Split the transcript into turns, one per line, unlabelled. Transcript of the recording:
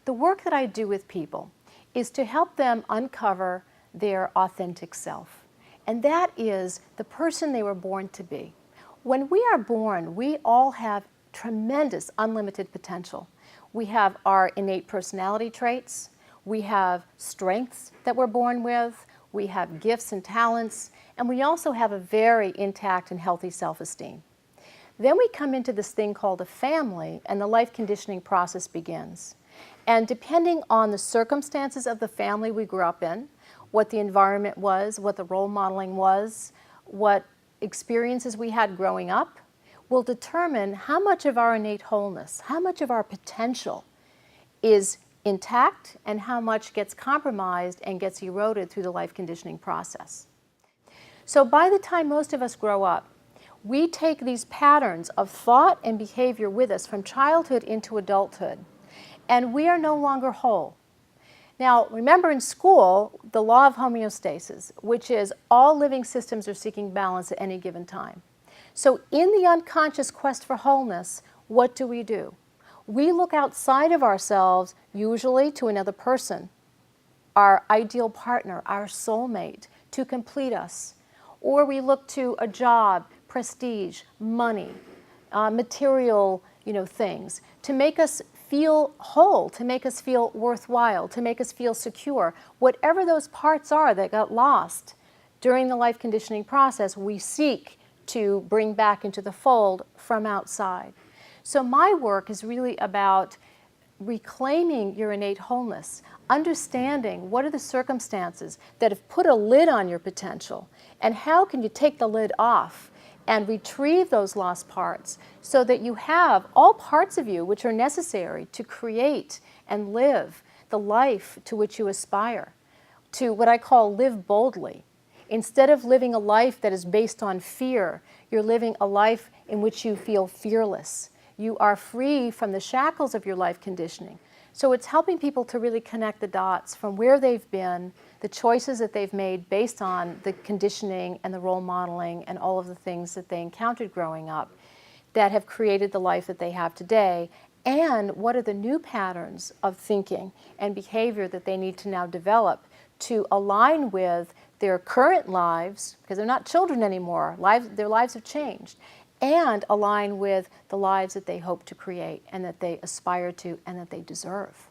The work that I do with people is to help them uncover their authentic self. And that is the person they were born to be. When we are born, we all have tremendous unlimited potential. We have our innate personality traits, we have strengths that we're born with, we have gifts and talents, and we also have a very intact and healthy self-esteem. Then we come into this thing called a family, and the life conditioning process begins. And depending on the circumstances of the family we grew up in, what the environment was, what the role modeling was, what experiences we had growing up, will determine how much of our innate wholeness, how much of our potential is intact and how much gets compromised and gets eroded through the life conditioning process. So by the time most of us grow up, we take these patterns of thought and behavior with us from childhood into adulthood, and we are no longer whole. Now, remember in school, the law of homeostasis, which is all living systems are seeking balance at any given time. So in the unconscious quest for wholeness, what do? We look outside of ourselves, usually to another person, our ideal partner, our soulmate, to complete us. Or we look to a job, prestige, money, material things, to make us feel whole, to make us feel worthwhile, to make us feel secure. Whatever those parts are that got lost during the life conditioning process, we seek to bring back into the fold from outside. So my work is really about reclaiming your innate wholeness, understanding what are the circumstances that have put a lid on your potential, and how can you take the lid off and retrieve those lost parts so that you have all parts of you which are necessary to create and live the life to which you aspire, to what I call live boldly. Instead of living a life that is based on fear, you're living a life in which you feel fearless. You are free from the shackles of your life conditioning. So it's helping people to really connect the dots from where they've been, the choices that they've made based on the conditioning and the role modeling and all of the things that they encountered growing up that have created the life that they have today, and what are the new patterns of thinking and behavior that they need to now develop to align with their current lives, because they're not children anymore, their lives have changed, and align with the lives that they hope to create and that they aspire to and that they deserve.